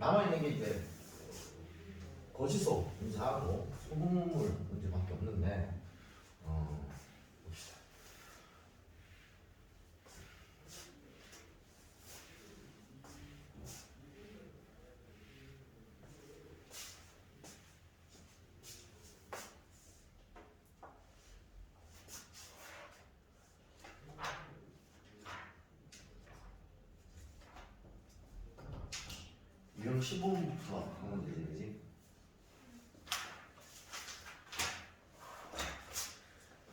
남아있는 게 이제 거시소 문제하고 소금물 문제밖에 없는데 봅시다. 유형 15분부터 하면 되지, 그지?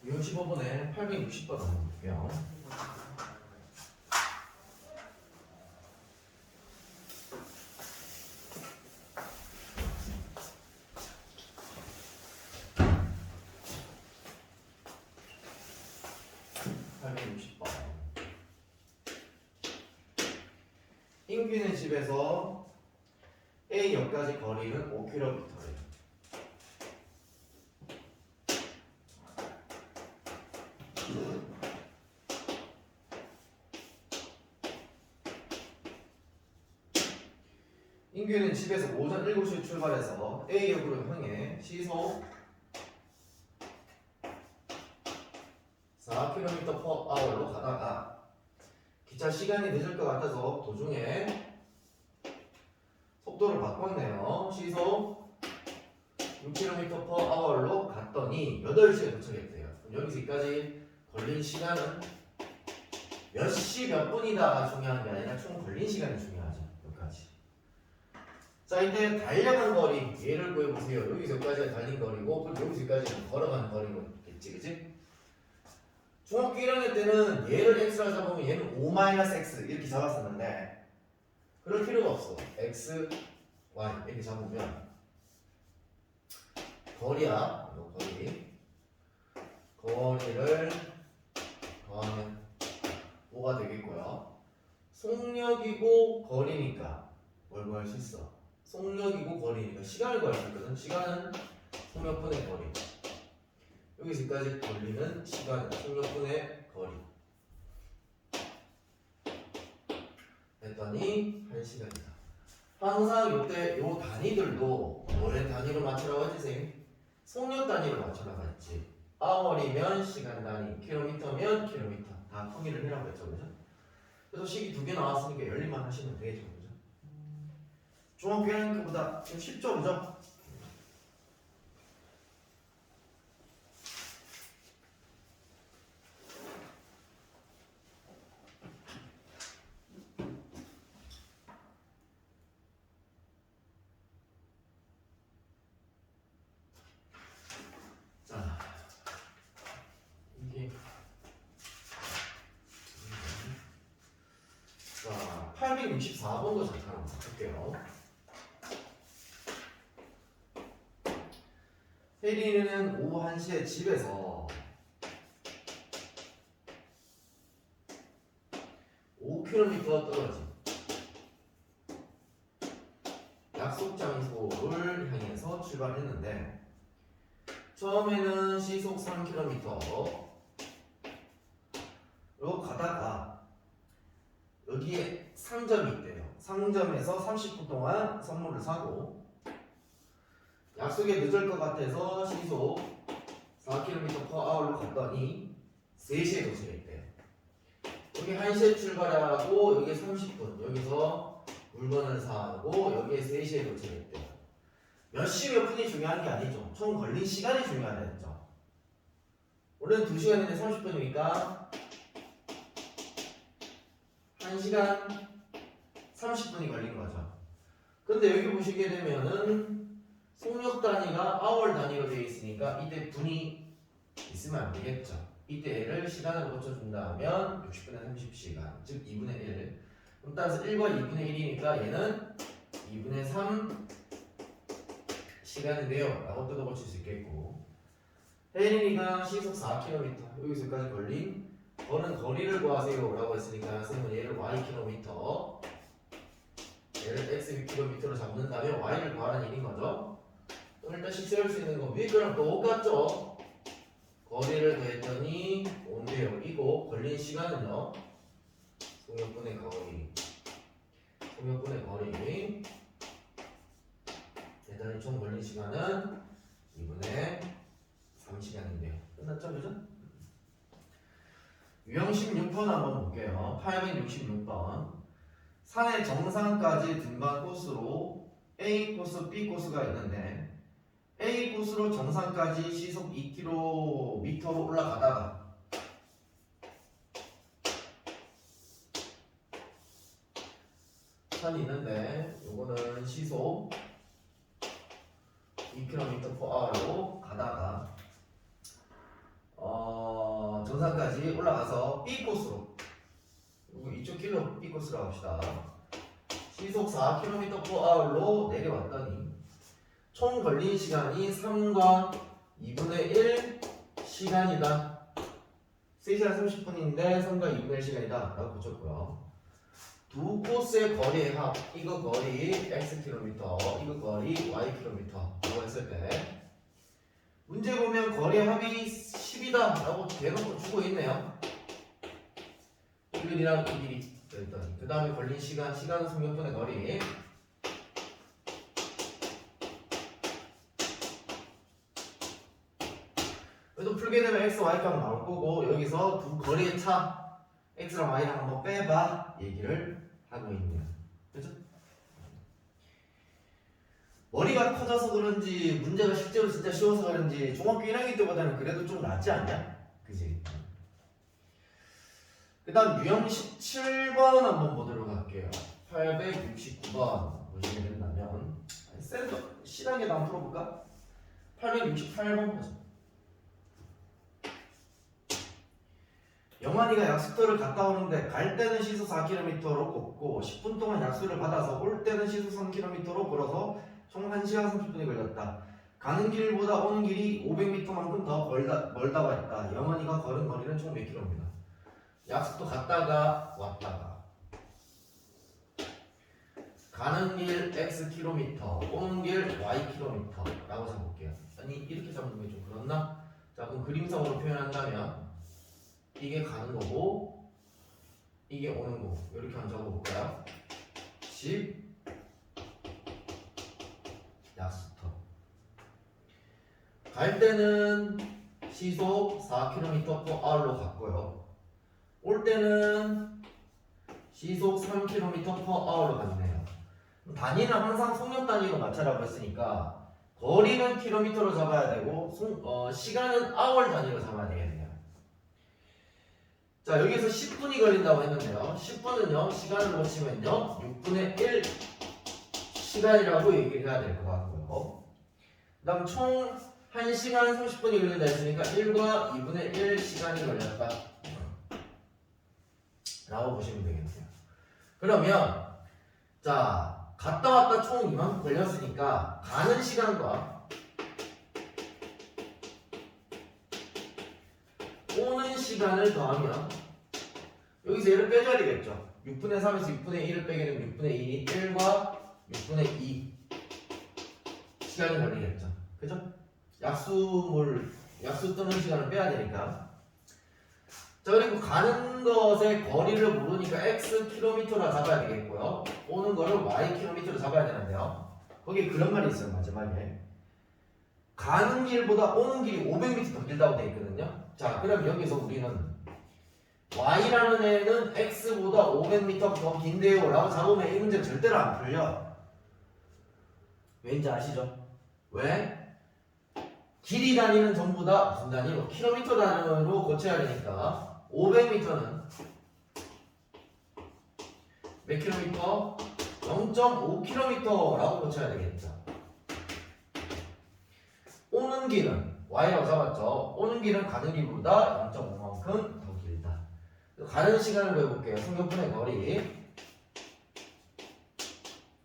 유형 15번에 860번 한번 볼게요. 인규는 집에서 A역까지 거리는 5km래요. 인규는 집에서 오전 7시에 출발해서 A역으로 향해 시속 4km/h로 가다가 기차 시간이 늦을 것 같아서 도중에 속도를 바꿨네요. 시속 6km/h로 갔더니 8시에 도착했대요. 그럼 여기서 여기까지 걸린 시간은 몇 시 몇 분이다가 중요한 게 아니라 총 걸린 시간이 중요하죠. 여기까지. 자, 이때 달려간 거리 얘를 구해보세요. 여기서 여기까지가 달린 거리고 그리고 여기서 여기까지는 걸어간 거리겠지, 그치? 중학교 1학년 때는 얘를 x라 잡으면 얘는 5-x 이렇게 잡았었는데 그럴 필요가 없어. x, y 이렇게 잡으면 거리야. 거리를 더하면 5가 되겠고요. 속력이고 거리니까 뭘 구할 수 있어? 속력이고 거리니까 시간을 구할 수 있거든. 시간은 속력분의 거리. 여기서까지 걸리는 시간, 속력분의 거리. 했더니 1시간이다. 항상 요때 요 단위들도 뭐의 단위로 맞추라고 했지, 선생님? 속력 단위로 맞추라고 했지. 아워리면 시간 단위, 킬로미터면 킬로미터. 다 통일을 해라고 했죠, 그죠? 그래서 식이 2개 나왔으니까 열림만 하시면 되겠죠, 그죠? 중학교 1학년 보다 좀 쉽죠, 그죠? 자, 이게 자, 864번도 잠깐 한번 볼게요. 혜린이는 오후 1시에 집에서 5km 떨어진 약속 장소를 향해서 출발했는데 처음에는 시속 3km로 가다가 여기에 상점이 있대요. 상점에서 30분 동안 선물을 사고 약속에 늦을 것 같아서 시속 4km/h로 갔더니 3시에 도착했대요. 여기 1시에 출발하고 여기 30분 여기서 물건을 사고 여기에 3시에 도착했대요. 몇 시 몇 분이 중요한 게 아니죠. 총 걸린 시간이 중요하다 했죠. 원래는 2시간인데 30분이니까 1시간 30분이 걸린 거죠. 근데 여기 보시게 되면은 속력 단위가 아월 단위로 되어 있으니까 이때 분이 있으면 안 되겠죠. 이때 얘를 시간으로 고쳐준다면 60분의 30시간, 즉 2분의 1. 그럼 따라서 1과 2분의 1이니까 얘는 2분의 3 시간인데요. 라고 뜯어 고칠 수 있겠고. 혜린이가 시속 4km, 여기서까지 걸린 거리를 구하세요. 라고 했으니까 선생님은 얘를 ykm, 얘를 x km로 잡는다면 y를 구하라는 일인 거죠. 일단 식세울 수 있는 건 위에 거랑 똑같죠. 거리를 더했더니 5인데요. 이거 걸린 시간은요. 속력분의 거리 일단 총 걸린 시간은 2분의 3시간인데요. 끝났죠, 그죠? 유형 16번 한번 볼게요. 866번. 산의 정상까지 등반 코스로 A 코스, B 코스가 있는데 A 코스로 정상까지 시속 2km로 올라가다가 산이 있는데 요거는 시속 2km/h로 가다가 정상까지 올라가서 B 코스로 이쪽 길로 B 코스로 합시다. 시속 4km/h로 내려왔더니 총 걸린 시간이 3과 2분의 1 시간이다. 3시간 30분인데 3과 2분의 1 시간이다 라고 붙였고요. 두 코스의 거리의 합, 이거 거리 xkm, 이거 거리 ykm 라고 했을 때 문제 보면 거리의 합이 10이다 라고 대놓고 주고 있네요. 이 길이랑 이 길이 그 다음에 걸린 시간은 성역분의 거리. 그래도 풀게 되면 x, y값 나올 거고 여기서 두 거리의 차 x랑 y랑 한번 빼봐 얘기를 하고 있네요. 그죠? 머리가 커져서 그런지 문제가 실제로 진짜 쉬워서 그런지 중학교 1학년 때보다는 그래도 좀 낫지 않냐? 그지? 그 다음 유형 17번 한번 보도록 할게요. 869번 보시게 된다면 센터 C단계도 한번 풀어볼까? 868번 보자. 영환이가 약수터를 갔다 오는데 갈 때는 시속 4km로 걷고 10분 동안 약수를 받아서 올 때는 시속 3km로 걸어서 총 1시간 30분이 걸렸다. 가는 길보다 오는 길이 500m만큼 더 멀다고 했다. 영환이가 걸은 거리는 총 몇 킬로입니다. 약수터 갔다가 왔다가 가는 길 xkm, 오는 길 ykm라고 잡을게요. 아니 이렇게 잡는 게 좀 그렇나? 자 그럼 그림상으로 표현한다면 이게 가는 거고 이게 오는 거고 이렇게 한번 적어볼까요? 10 약수터 갈 때는 시속 4km/h로 갔고요. 올 때는 시속 3km/h로 갔네요. 단위는 항상 속력 단위로 맞춰라고 했으니까 거리는 킬로미터로 잡아야 되고 시간은 아월 단위로 잡아야 되겠네요. 자 여기서 10분이 걸린다고 했는데요. 10분은요 시간을 고치면요 6분의 1 시간이라고 얘기를 해야 될 것 같고요. 그 다음 총 1시간 30분이 걸린다 했으니까 1과 2분의 1 시간이 걸렸다 라고 보시면 되겠네요. 그러면 자 갔다 왔다 총 이만큼 걸렸으니까 가는 시간과 오는 시간을 더하면 여기서 얘를 빼줘야 되겠죠. 6분의 3에서 6분의 1을 빼게 되면 6분의 2이 1과 6분의 2 시간이 걸리겠죠. 그죠? 약수 뜨는 시간을 빼야 되니까. 자 그리고 가는 것의 거리를 모르니까 xkm라 잡아야 되겠고요. 오는 거를 ykm로 잡아야 되는데요. 거기에 그런 말이 있어요. 마지막에 가는 길보다 오는 길이 500m 더 길다고 되어 있거든요. 자 그럼 여기서 우리는 y라는 애는 x보다 500m 더 긴데요 라고 잡으면 이 문제 절대로 안 풀려. 왠지 아시죠? 왜? 길이 단위는 전부 다 무슨 단위로? 킬로미터 단위로 고쳐야 되니까 500m는 몇 킬로미터? 0.5km라고 고쳐야 되겠죠. 오는 길은 y라고 잡았죠. 오는 길은 가는 길보다 0.5만큼 더 길다. 가는 시간을 배워볼게요. 성역분의 거리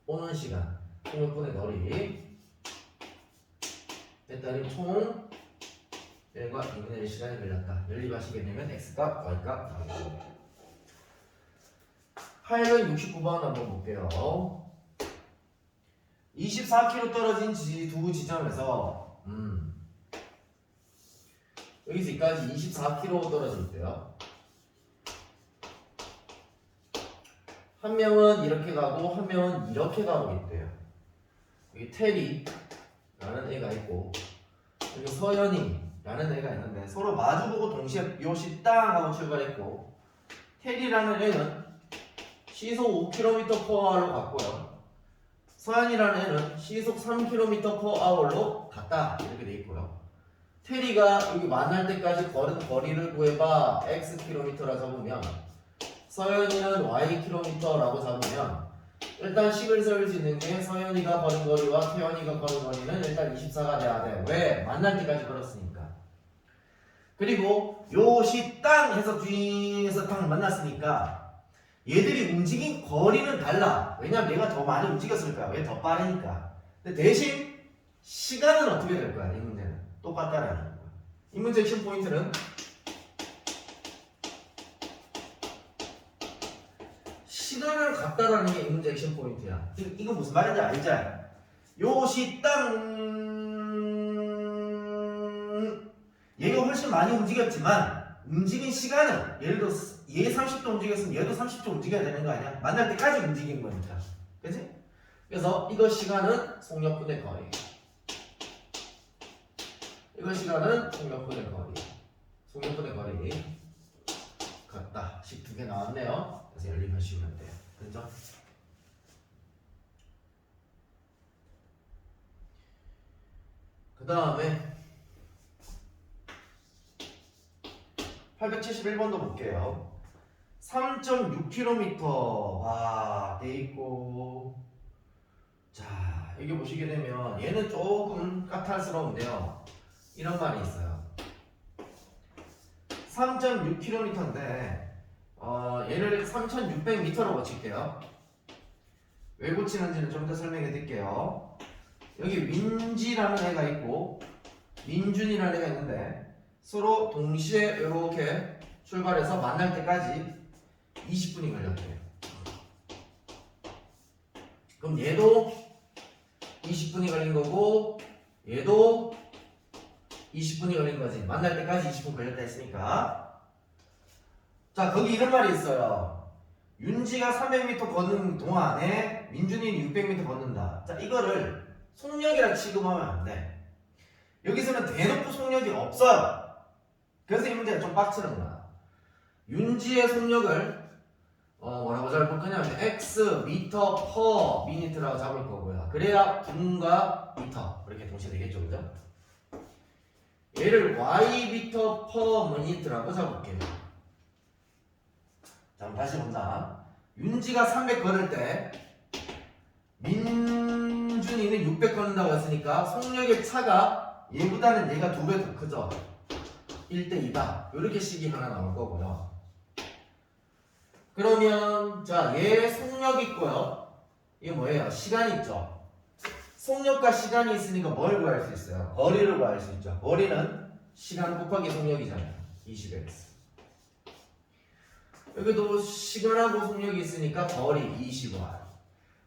오는 시간 성역분의 거리 했더니 총 1과 2분의 1 시간이 걸렸다. 연립하시게 되면 x값, y값 나오겠습니다. 869번 한번 볼게요. 24km 떨어진 두 지점에서 여기서 여기까지 24km 떨어져 있대요. 한 명은 이렇게 가고 한 명은 이렇게 가고 있대요. 여기 텔이 테리라는 애가 있고 그리고 서연이라는 애가 있는데 서로 마주보고 동시에 요 식당하고 출발했고 테리라는 애는 시속 5km/h로 갔고요. 서연이라는 애는 시속 3km/h로 갔다 이렇게 돼 있고요. 테리가 여기 만날 때까지 걸은 거리를 구해봐 xkm라 잡으면 서연이는 ykm라고 잡으면 일단 식을 세울 수 있는 게 서연이가 걸은 거리와 태연이가 걸은 거리는 일단 24가 돼야 돼. 왜? 만날 때까지 걸었으니까. 그리고 요 시 땅 해서 뒤에서 딱 만났으니까 얘들이 움직인 거리는 달라. 왜냐면 얘가 더 많이 움직였을 거야. 왜? 더 빠르니까. 근데 대신 시간은 어떻게 될 거야? 이 문제는 똑같다라는 거야. 이 문제의 핵심 포인트는 시간을 같다라는 게 이 문제의 핵심 포인트야. 이거 무슨 말인지 알지? 요 시 땅 얘가 훨씬 많이 움직였지만 움직인 시간은 예를 들어 얘 30초 움직였으면 얘도 30초 움직여야 되는 거 아니야? 만날 때까지 움직인 거니까. 그치? 그래서 이거 시간은 속력분의 거리. 이거 시간은 속력분의 거리. 속력분의 거리. 같다. 식 두 개 나왔네요. 그래서 연립을 씌우면 돼요. 됐죠? 그 다음에 871번도 볼게요. 3.6km 와 돼있고 자 여기 보시게 되면 얘는 조금 까탈스러운데요. 이런 말이 있어요. 3.6km인데 얘를 3,600m로 고칠게요. 왜 고치는지는 좀 더 설명해 드릴게요. 여기 민지라는 애가 있고 민준이라는 애가 있는데 서로 동시에 이렇게 출발해서 만날 때까지 20분이 걸렸대요. 그럼 얘도 20분이 걸린 거고 얘도 20분이 걸린 거지. 만날 때까지 20분 걸렸다 했으니까. 자, 거기 이런 말이 있어요. 윤지가 300m 걷는 동안에 민준이는 600m 걷는다. 자, 이거를 속력이라 취급하면 안 돼. 여기서는 대놓고 속력이 없어요. 그래서 이 문제가 좀 빡치는 거야. 윤지의 속력을 뭐라고 잡을 거냐면 x 미터 퍼 미니트라고 잡을 거고요. 그래야 분과 미터 이렇게 동시에 되겠죠, 그죠? 얘를 y 미터 퍼 미니트라고 잡을게요. 자, 다시 본다. 윤지가 300 걸을 때 민준이는 600 걸는다고 했으니까 속력의 차가 얘보다는 얘가 2배 더 크죠. 1대2다. 이렇게 식이 하나 나올 거고요. 그러면 자, 얘 속력 있고요. 이게 뭐예요? 시간 있죠. 속력과 시간이 있으니까 뭘 구할 수 있어요? 거리를 구할 수 있죠. 거리는 시간 곱하기 속력이잖아요. 20x. 여기도 시간하고 속력이 있으니까 거리 20y.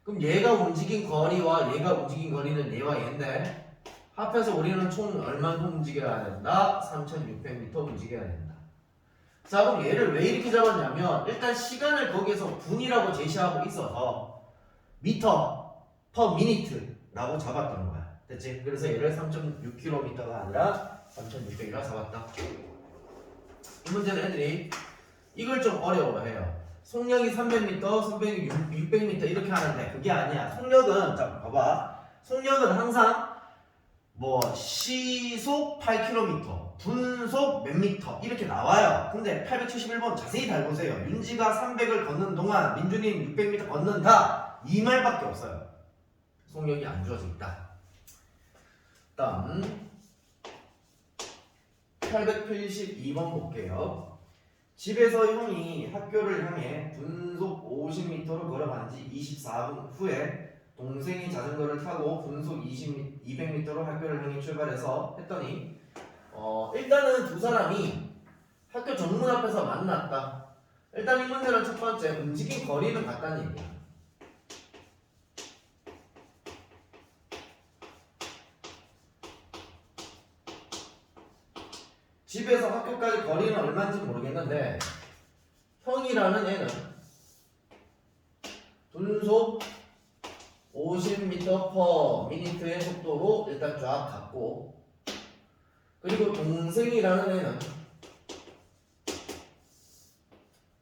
그럼 얘가 움직인 거리와 얘가 움직인 거리는 얘와 얘인데 합해서 우리는 총 얼마큼 움직여야 된다? 3,600m 움직여야 된다. 자, 그럼 얘를 왜 이렇게 잡았냐면 일단 시간을 거기에서 분이라고 제시하고 있어서 미터 퍼 미니트라고 잡았던 거야. 됐지? 그래서 얘를 3.6km가 아니라 3,600이라 잡았다. 이 문제는 애들이 이걸 좀 어려워해요. 속력이 300m, 속력이 600m 이렇게 하는데 그게 아니야. 속력은 자 봐봐. 속력은 항상 뭐 시속 8km, 분속 몇 미터 이렇게 나와요. 근데 871번 자세히 잘 보세요. 윤지가 300을 걷는 동안 민준이는 600m 걷는다. 이 말밖에 없어요. 속력이 안 주어져 있다. 다음 882번 볼게요. 집에서 형이 학교를 향해 분속 50m로 걸어간 지 24분 후에 동생이 자전거를 타고 분속 200m로 학교를 향해 출발해서 했더니 일단은 두 사람이 학교 정문 앞에서 만났다. 일단 이 문제는 첫 번째 움직인 거리는 같다는 얘기야. 집에서 학교까지 거리는 얼마인지 모르겠는데 형이라는 애는 분속 50m 미터 퍼 미니트의 속도로 일단 쫙 갔고, 그리고 동생이라는 애는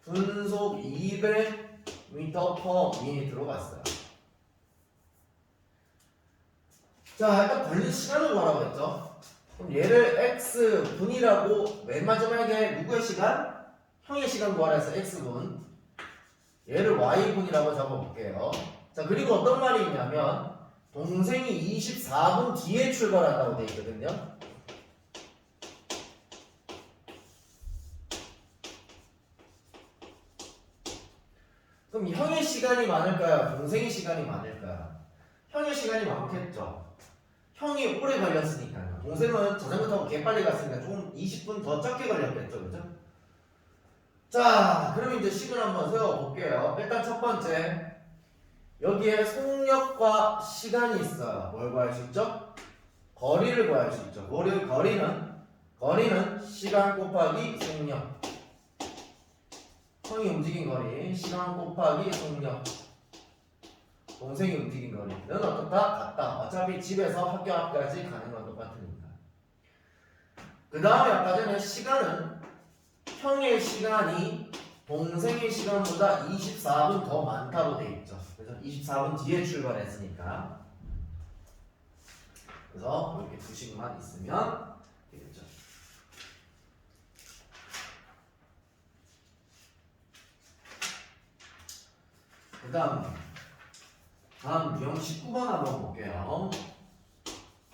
분속 200미터 퍼 미니트로 갔어요. 자, 일단 걸린 시간을 구하라고 했죠. 그럼 얘를 x분이라고 맨 마지막에 누구의 시간? 형의 시간 구하라 해서 x분. 얘를 y분이라고 적어볼게요. 자, 그리고 어떤 말이 있냐면 동생이 24분 뒤에 출발한다고 되어 있거든요. 그럼 형의 시간이 많을까요? 동생의 시간이 많을까요? 형의 시간이 많겠죠. 형이 오래 걸렸으니까요. 동생은 자전거 타고 개빨리 갔으니까 조금 20분 더 적게 걸렸겠죠, 그죠? 자, 그럼 이제 식을 한번 세워볼게요. 일단 첫 번째, 여기에 속력과 시간이 있어요. 뭘 구할 수 있죠? 거리를 구할 수 있죠. 거리는 시간 곱하기 속력. 형이 움직인 거리, 시간 곱하기 속력. 동생이 움직인 거리는 어떻다? 같다. 어차피 집에서 학교 앞까지 가는 건 똑같으니까. 그 다음에 아까 전에 시간은 형의 시간이 동생의 시간보다 24분 더 많다고 돼 있죠. 그래서 24분 뒤에 출발했으니까. 그래서 이렇게 두 식만 있으면 되겠죠. 그 다음 유형 19번 한번 볼게요.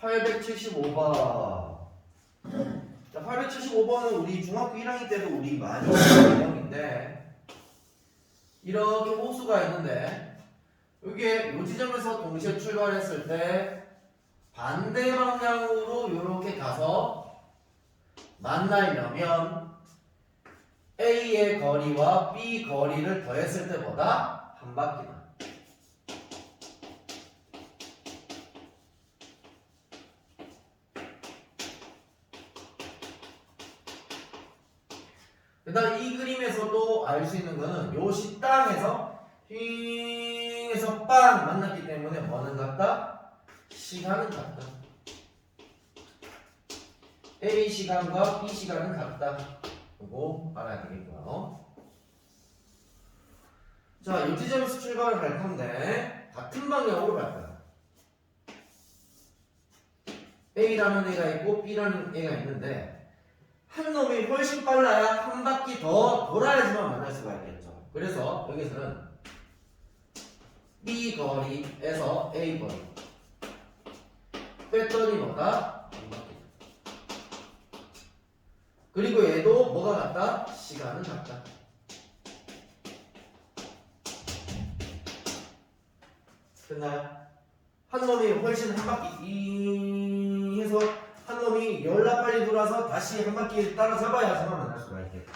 875번. 자, 875번은 우리 중학교 1학년 때도 우리 많이 했던 유형인데, 이렇게 호수가 있는데 여기에 요 지점에서 동시에 출발했을 때 반대 방향으로 이렇게 가서 만나려면 A의 거리와 B 거리를 더했을 때보다 한 바퀴다. 그 다음 이 그림에서도 알 수 있는 거는 요 식당에서 휘에서 빵 만났기 때문에 뭐는 같다? 시간은 같다. A 시간과 B 시간은 같다. 그거 알아야 되겠고요. 자, 이 지점에서 출발을 할 건데 같은 방향으로 갈 거야. A라는 애가 있고 B라는 애가 있는데 한 놈이 훨씬 빨라야 한 바퀴 더 돌아야지만 만날 수가 있겠죠. 그래서 여기서는 B 거리에서 A 거리 뺐더니 뭐다? 한 바퀴. 그리고 얘도 뭐가 같다? 시간은 같다. 됐나요? 한 놈이 훨씬 한 바퀴 이 해서 한 놈이 열나 빨리 돌아서 다시 한 바퀴 따라잡아야지만 만날 수가 있겠다.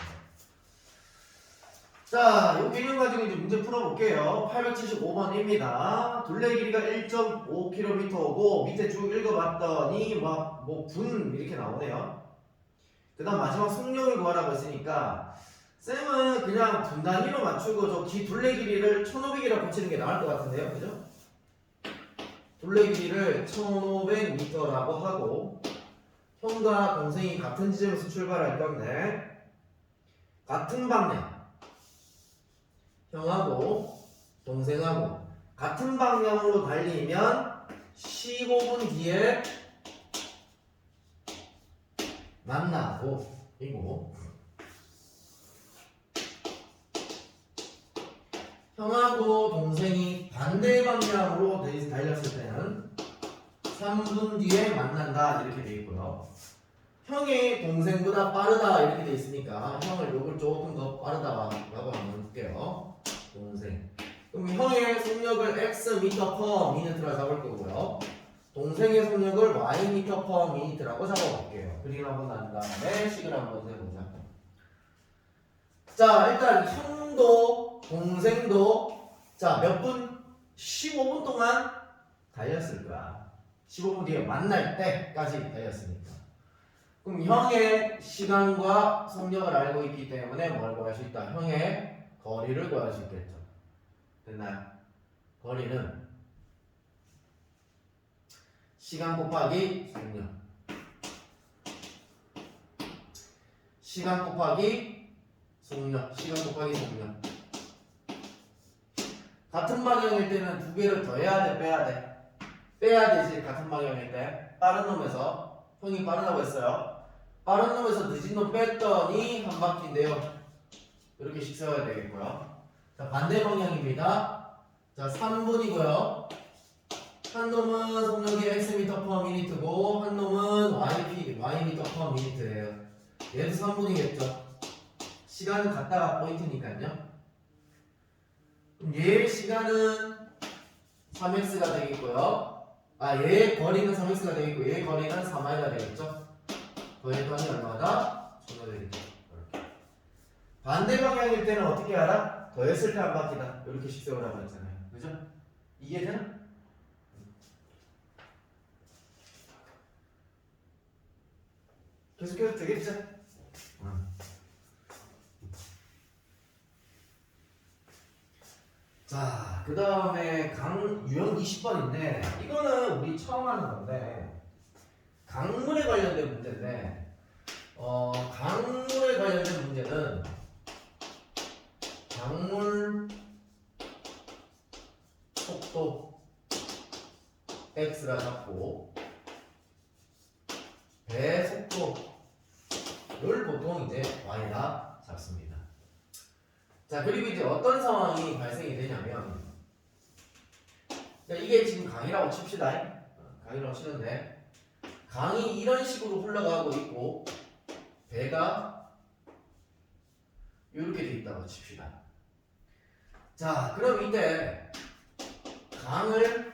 자, 이 개념 가지고 이제 문제 풀어볼게요. 875번입니다. 둘레 길이가 1.5km고 밑에 쭉 읽어봤더니 분 이렇게 나오네요. 그 다음 마지막 속력을 구하라고 했으니까 쌤은 그냥 분 단위로 맞추고 저 둘레 길이를 1500이라고 붙이는 게 나을 것 같은데요, 그죠? 둘레 길이를 1500m라고 하고 형과 동생이 같은 지점에서 출발할 건데 같은 방향 형하고 동생하고 같은 방향으로 달리면 15분 뒤에 만나고 이거 형하고 동생이 반대 방향으로 달렸을 때는 3분 뒤에 만난다 이렇게 돼 있고요. 형이 동생보다 빠르다 이렇게 돼 있으니까 형을 요걸 조금 더 빠르다라고 한번 볼게요. 동생. 그럼 형의 속력을 x 미터 퍼 미니트라 잡을 거고요. 동생의 속력을 y 미터 퍼 미니트라고 잡아볼게요. 그림 한번 난 다음에 식을 한번 해보자. 자, 일단 형도 동생도 자, 몇 분? 15분 동안 달렸을 거야. 15분 뒤에 만날 때까지 달렸으니까. 그럼 형의 시간과 속력을 알고 있기 때문에 뭘 구할 수 있다? 형의 거리를 구할 수 있겠죠. 됐나요? 거리는 시간 곱하기 속력. 시간 곱하기 속력. 시간 곱하기 속력. 같은 방향일 때는 두 개를 더해야 돼, 빼야 돼? 빼야 되지. 같은 방향일 때. 빠른 놈에서 형이 빠르다고 했어요. 빠른 놈에서 늦은 놈 뺐더니 한 바퀴인데요. 이렇게 식 세워야 되겠고요. 자, 반대 방향입니다. 자, 3분이고요. 한 놈은 속력이 x m/미니트고 한 놈은 ym/미니트예요. 얘도 3분이겠죠. 시간은 같다가 포인트니까요. 그럼 얘의 시간은 3x가 되겠고요. 얘의 거리는 3x가 되겠고 얘의 거리는 3y가 되겠죠. 더했더니 얼마다? 전혀 되겠죠. 이렇게. 반대 방향일 때는 어떻게 알아? 더했을 때 한 바퀴다. 이렇게 식 세우라고 했잖아요. 그죠? 이해되나? 계속해도 되겠죠? 자, 그 다음에 유형 20번인데 이거는 우리 처음 하는 건데 강물에 관련된 문제인데 강물에 관련된 문제는 강물 속도 x라 잡고 배 속도를 보통 이제 y라 잡습니다. 자, 그리고 이제 어떤 상황이 발생이 되냐면 이게 지금 강이라고 칩시다. 강이라고 치는데 강이 이런 식으로 흘러가고 있고 배가 이렇게 돼 있다고 칩시다. 자, 그럼 이때 강을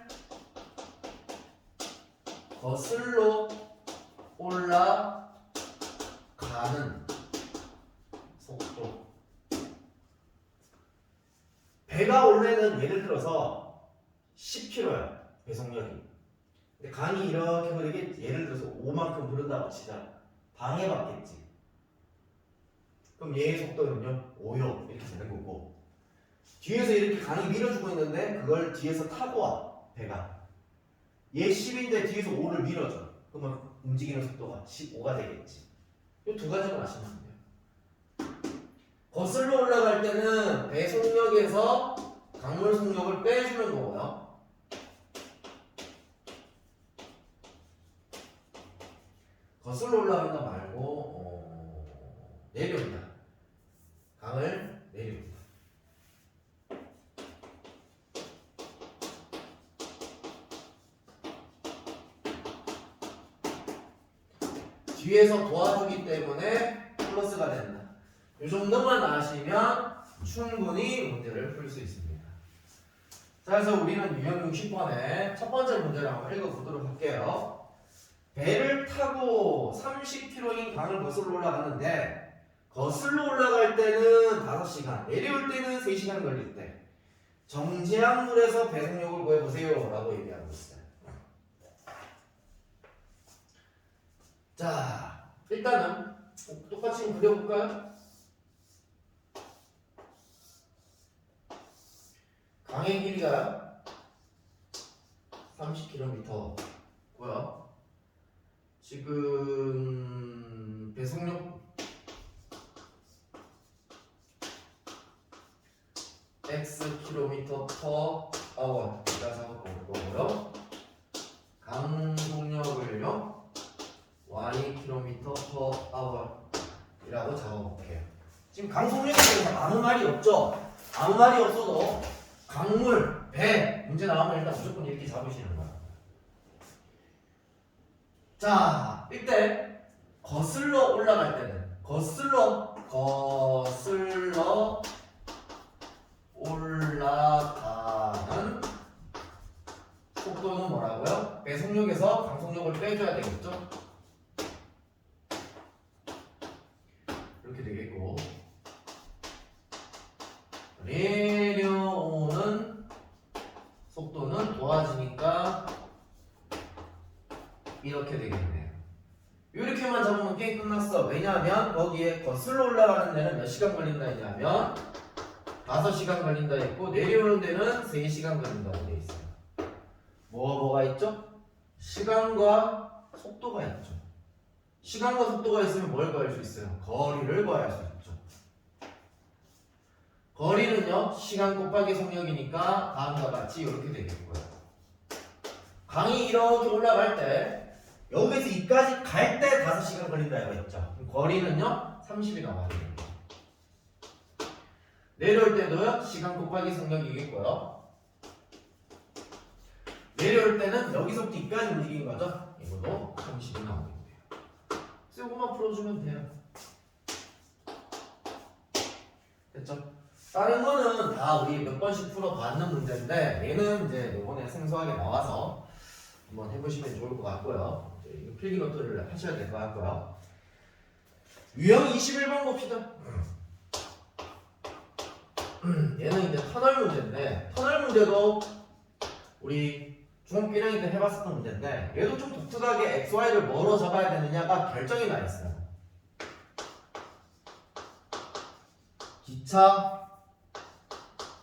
거슬러 올라가는 속도. 배가 원래는 예를 들어서 10km야 배속력이. 근데 강이 이렇게 흐르게 예를 들어서 5만큼 흐른다고 치자. 방해받겠지. 그럼 얘의 속도는요 5요 이렇게 되는 거고, 뒤에서 이렇게 강이 밀어주고 있는데 그걸 뒤에서 타고 와 배가. 얘 10인데 뒤에서 5를 밀어줘. 그러면 움직이는 속도가 15가 되겠지. 이 두 가지만 아시면 돼요. 거슬러 올라갈 때는 배 속력에서 강물 속력을 빼주는 거고요. 거슬러 올라간다 말고 내려온다. 강을 내려온다. 뒤에서 도와주기 때문에 플러스가 된다. 이 정도만 아시면 충분히 문제를 풀 수 있습니다. 자, 그래서 우리는 유형 60번의 첫 번째 문제를 한번 읽어보도록 할게요. 배를 타고 30km인 강을 거슬러 올라가는데 거슬러 올라갈 때는 5시간, 내려올 때는 3시간 걸릴 때 정지한 물에서 배속력을 구해보세요 라고 얘기하고 있어요. 자, 일단은 똑같이 그려볼까요? 강의 길이가 30km고요. 지금 배속력 x km/h가 잡아볼 거고요. 강속력을요 y km/h 이라고 잡아볼게요. 지금 강속력에 대해서 아무 말이 없죠? 아무 말이 없어도 강물, 배 문제 나오면 일단 무조건 이렇게 잡으시는 거야. 자, 이때 거슬러 올라갈 때는 거슬러 올라가는 속도는 뭐라고요? 배속력에서 강속력을 빼줘야 되겠죠? 이렇게 되겠고, 내려오는 속도는 도와지니까 이렇게 되겠네요. 이렇게만 잡으면 게임 끝났어. 왜냐하면 거기에 거슬러 올라가는 데는 몇 시간 걸린다 했냐면 5시간 걸린다 했고, 내려오는 데는 3시간 걸린다고 돼 있어요. 뭐가 있죠? 시간과 속도가 있죠. 시간과 속도가 있으면 뭘 구할 수 있어요? 거리를 구할 수 있죠. 거리는요, 시간 곱하기 속력이니까 다음과 같이 이렇게 되겠고요. 강이 이렇게 올라갈 때, 여기서 이까지 갈 때 5시간 걸린다 이거 있죠. 거리는요, 30이 나와야 됩니다. 내려올 때도요, 시간 곱하기 속력이겠고요. 내려올 때는 여기서부터 이까지 움직이는 거죠. 이거도 30이 나오겠네요. 이거만 풀어주면 돼요. 됐죠? 다른 거는 다 우리 몇 번씩 풀어봤는 문제인데 얘는 이제 이번에 생소하게 나와서 한번 해보시면 좋을 것 같고요. 이제 필기 노트를 하셔야 될 것 같고요. 유형 21번 봅시다. 얘는 이제 터널 문제인데 터널 문제도 우리 중학교 1학년 때 해봤었던 문제인데 얘도 좀 독특하게 XY를 뭐로 잡아야 되느냐가 결정이 나 있어요. 기차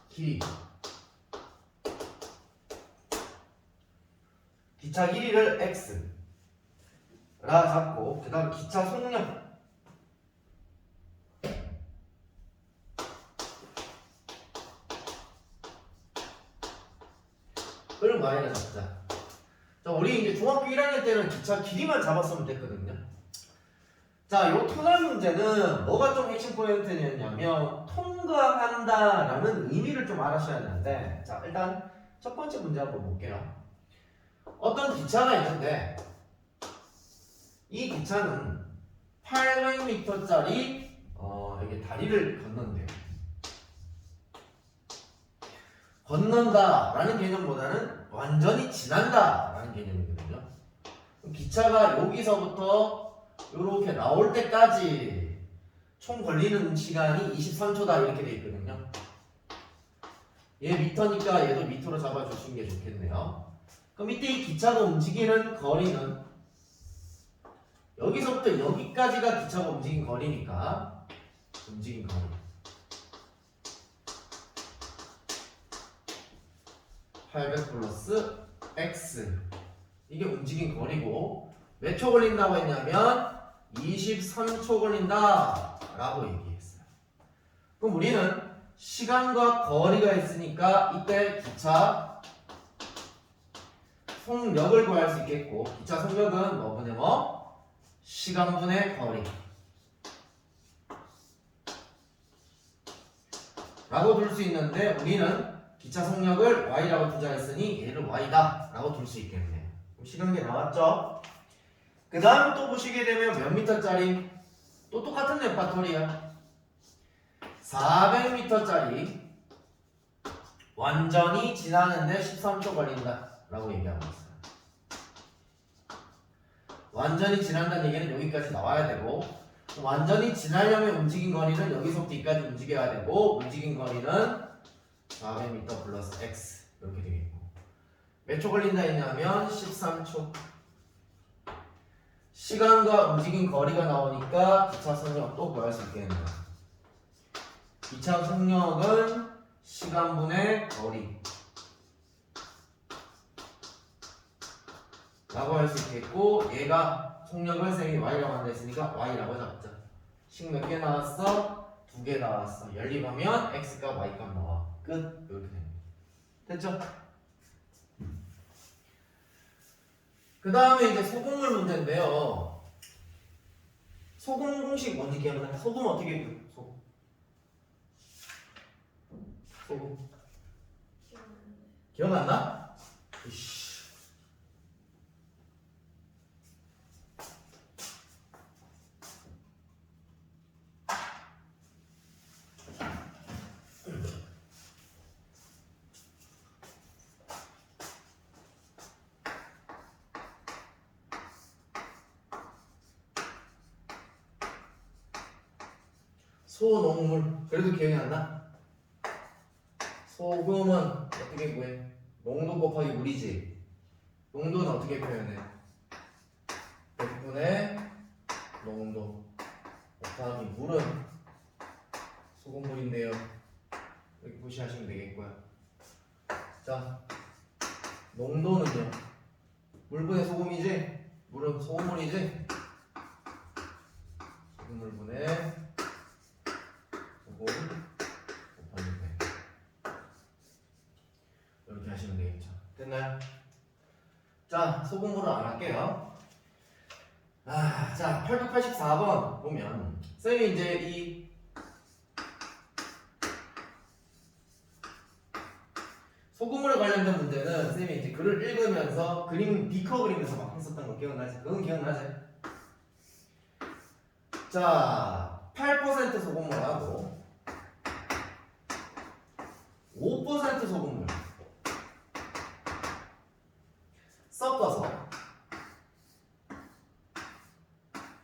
길이, 기차 길이를 X라 잡고 그 다음 기차 속력 을 Y라 잡자. 자, 우리 이제 중학교 1학년 때는 기차 길이만 잡았으면 됐거든요. 자, 요 터널 문제는 뭐가 좀 핵심 포인트였냐면 통과한다라는 의미를 좀 알아셔야 되는데, 자, 일단 첫 번째 문제 한번 볼게요. 어떤 기차가 있는데 이 기차는 800m짜리 이게 다리를 건넌대요. 건넌다라는 개념보다는 완전히 지난다라는 개념이거든요. 기차가 여기서부터 이렇게 나올 때까지 총 걸리는 시간이 23초다 이렇게 돼 있거든요. 얘 미터니까 얘도 미터로 잡아주시는 게 좋겠네요. 그럼 이때 이 기차가 움직이는 거리는 여기서부터 여기까지가 기차가 움직인 거리니까 움직인 거리 800 플러스 x 이게 움직인 거리고 몇 초 걸린다고 했냐면 23초 걸린다 라고 얘기했어요. 그럼 우리는 시간과 거리가 있으니까 이때 기차 속력을 구할 수 있겠고 기차 속력은 뭐분의 뭐? 시간분의 거리 라고 둘 수 있는데 우리는 기차 속력을 y라고 투자했으니 얘를 y다 라고 둘 수 있겠네요. 그럼 시간계 나왔죠? 그 다음 또 보시게 되면 몇 미터짜리? 또 똑같은 레파토리야. 400m짜리 완전히 지나는데 13초 걸린다 라고 얘기하고 있어요. 완전히 지난다는 얘기는 여기까지 나와야 되고 완전히 지나려면 움직인 거리는 여기서부터 여기까지 움직여야 되고 움직인 거리는 400m 플러스 x 이렇게 되겠고 몇 초 걸린다 했냐면 13초. 시간과 움직인 거리가 나오니까 기차 속력도 구할 수 있겠네요. 기차 속력은 시간분의 거리 라고 할 수 있겠고 얘가 속력을 쌤이 y라고 한다 했으니까 y라고 잡자. 식 몇 개 나왔어? 2개 나왔어. 연립하면 x값 y값 나와. 끝. 이렇게 됩니다. 됐죠? 그 다음에 이제 소금물 문제인데요. 소금 공식 뭔지 기억나요? 소금 어떻게 해요? 소금 기억 안 나? 이씨. 소농물 그래도 기억이 안 나? 소금은 어떻게 구해? 농도 곱하기 물이지. 농도는 어떻게 표현해? 100분의 농도 곱하기 물은 소금물인데요. 이렇게 무시하시면 되겠고요. 자, 농도는요. 물분의 소금 물은 소금물이지? 소금물분해 소금 곱하기 100 이렇게 하시면 되겠죠. 됐나요? 자, 소금물은 안 할게요. 자, 884번 보면 쌤이 이제 이 소금물에 관련된 문제는 쌤이 이제 글을 읽으면서 비커 그리면서 막 했었던 거 기억나지? 그건 기억나지? 자, 8% 소금물하고 5% 소금물 섞어서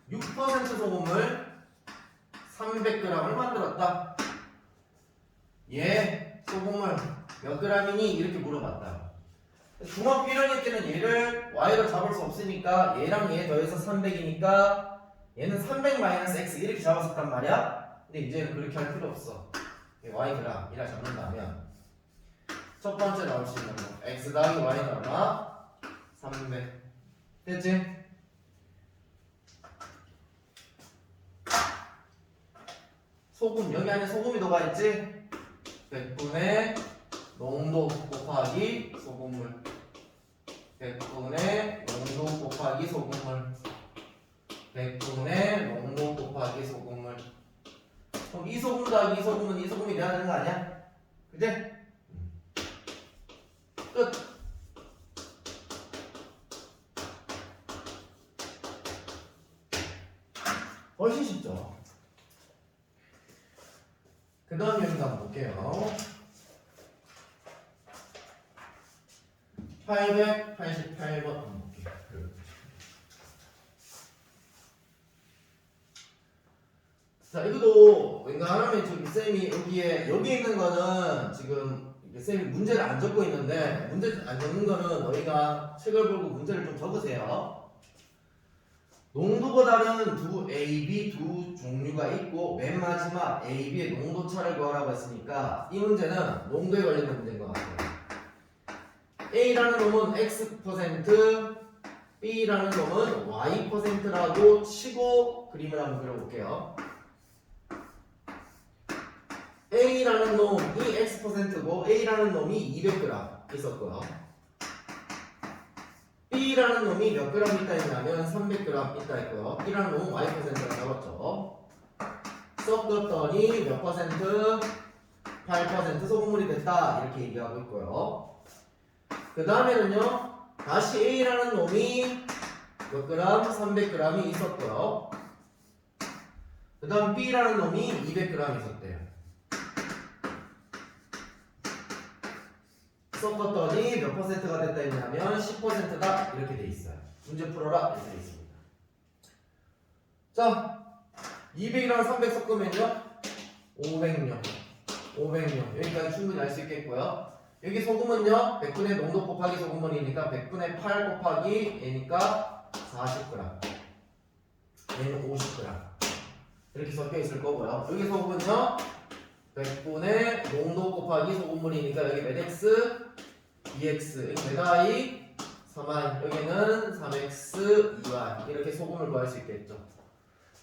6% 소금물 300g을 만들었다. 얘 소금물 몇 g이니? 이렇게 물어봤다. 중학교 1학년 때는 얘를 y로 잡을 수 없으니까 얘랑 얘 더해서 300이니까 얘는 300 마이너스 x 이렇게 잡았었단 말이야. 근데 이제는 그렇게 할 필요 없어. y이라 잡는다면 첫 번째 나올 수 있는 거 x 더하기 y는 얼마? 300 됐지? 소금 여기 안에 소금이 녹아있지? 100분의 농도 곱하기 소금물 100분의 농도 곱하기 소금물 100분의 농도 곱하기 소금물. 그럼 이 소금 더하기 이 소금은 이 소금이 돼야 되는 거 아니야? 그치? 끝. 훨씬 쉽죠? 그 다음 여기 한번 볼게요. 888번 한번 볼게요. 자, 이것도 웬간하면 저기 쌤이 여기 있는 거는 지금 쌤이 문제를 안 적고 있는데 문제를 안 적는 거는 너희가 책을 보고 문제를 좀 적으세요. 농도가 다른 두 A, B 두 종류가 있고 맨 마지막 A, B의 농도차를 구하라고 했으니까 이 문제는 농도에 관련된 문제인 것 같아요. A라는 놈은 X%, B라는 놈은 Y%라고 치고 그림을 한번 그려볼게요. A라는 놈이 X%고 A라는 놈이 200g 있었고요. B라는 놈이 몇 g 있다 했냐면 300g 있다 했고요. B라는 놈은 Y%를 잡았죠. 섞었더니 몇 퍼센트? 8% 소금물이 됐다 이렇게 얘기하고 있고요. 그 다음에는요 다시 A라는 놈이 몇 g? 300g이 있었고요. 그 다음 B라는 놈이 200g 있었대요. 섞었더니 몇 퍼센트가 됐다 했냐면 10%다 이렇게 돼 있어요. 문제 풀어라 이렇게 돼 있습니다. 자 200이랑 300 섞으면요 500요 여기까지 충분히 알 수 있겠고요. 여기 소금은요 100분의 농도 곱하기 소금물이니까 100분의 8 곱하기 얘니까 40g 얘는 50g 이렇게 섞여 있을 거고요. 여기 소금은요 100분의 농도 곱하기 소금물이니까 여기 몇 x? 2x 대가이 3y 여기는 3x 2y 이렇게 소금을 구할 수 있겠죠.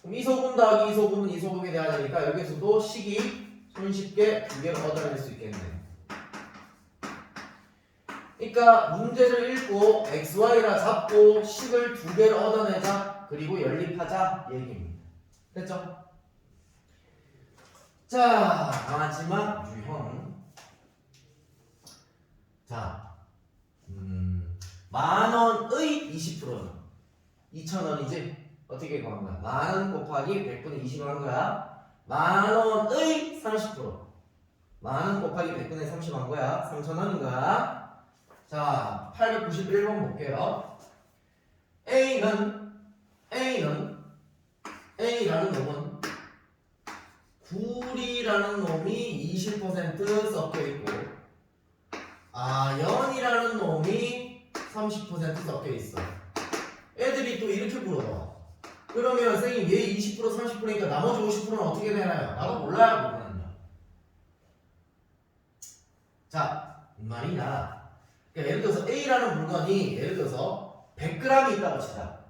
그럼 이 소금 더하기 이 소금은 이 소금이 돼야 되니까 여기서도 식이 손쉽게 두 개를 얻어낼 수 있겠네요. 그러니까 문제를 읽고 xy라 잡고 식을 두 개를 얻어내자 그리고 연립하자 얘기입니다. 됐죠? 자 마지막 유형. 자 10,000원의 20%는 2,000원이지? 어떻게 구한 거야? 10,000원 곱하기 100분의 20을 한 거야. 10,000원의 30% 10,000원 곱하기 100분의 30 한 거야. 3,000원인 거야. 자 891번 볼게요. A라는 놈은 굴이라는 놈이 20% 섞여있고 아연이라는 놈이 30% 섞여있어. 애들이 또 이렇게 물어봐. 그러면 선생님 얘 20% 30%니까 나머지 50%는 어떻게 되나요? 나도 몰라요. 그거는요. 자, 이 말이냐. 그러니까 예를 들어서 A라는 물건이 예를 들어서 100g이 있다고 치자.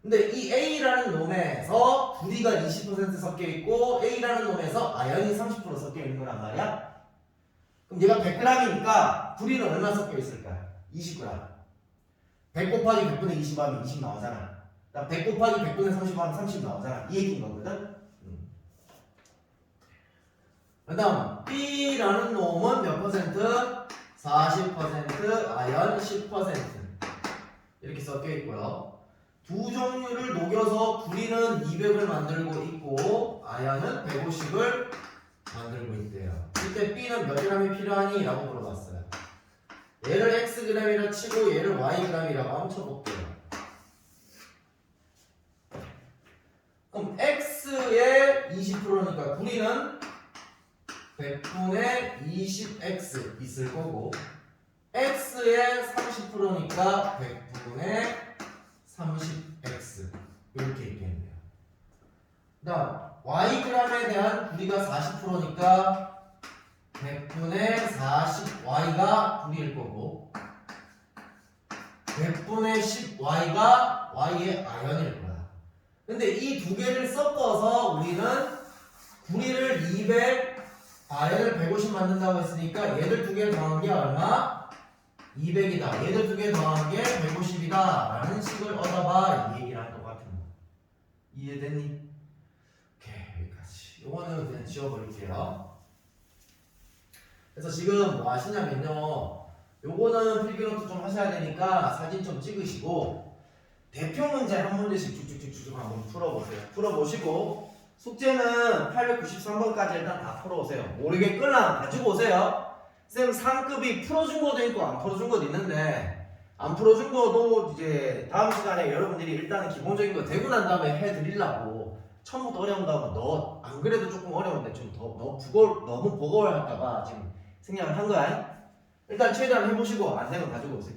근데 이 A라는 놈에서 구리가 20% 섞여 있고 A라는 놈에서 아연이 30% 섞여 있는 거란 말이야. 그럼 얘가 100g이니까 구리는 얼마 섞여 있을까? 20g. 100 곱하기 100분의 20 하면 20 나오잖아. 100 곱하기 100분의 30 하면 30 나오잖아. 이 얘기인 거거든. 그 다음 B라는 놈은 몇 퍼센트? 40%, 아연 10% 이렇게 섞여 있고요. 두 종류를 녹여서 구리는 200을 만들고 있고 아연은 150을 만들고 있대요. 이때 B는 몇 g이 필요하니? 라고 물어봤어요. 얘를 xg이라 치고 얘를 yg이라고 한번 쳐볼게요. 그럼 x의 20%니까 구리는 100분의 20x 있을 거고 x의 30%니까 100분의 30x 이렇게 있겠네요. 그 다음 yg에 대한 구리가 40%니까 100분의 40y가 구리일 거고 100분의 10y가 y의 아연일 거야. 근데 이 두 개를 섞어서 우리는 구리를 200, 아연을 150 만든다고 했으니까 얘들 두 개 더한 게 얼마? 200이다. 얘들 두 개 더한 게 150이다 라는 식을 얻어봐. 이 얘기랑 똑같은 거. 이해됐니? 오케이, 여기까지. 요거는 그냥 지워버릴게요. 그래서 지금 뭐 하시냐면요, 요거는 필기노트 좀 하셔야 되니까 사진 좀 찍으시고 대표 문제 한 문제씩 쭉쭉쭉쭉 한번 풀어보세요. 풀어보시고 숙제는 893번까지 일단 다 풀어오세요. 모르겠거나 가지고 오세요. 쌤 상급이 풀어준 것도 있고 안 풀어준 것도 있는데 안 풀어준 것도 이제 다음 시간에 여러분들이 일단은 기본적인 거 되고 난 다음에 해드리려고. 처음부터 어려운 거 하면 너 안 그래도 조금 어려운데 좀 너무 버거워할까봐 지금 생각을 한 거야. 일단 최대한 해보시고 안 되면 가지고 오세요.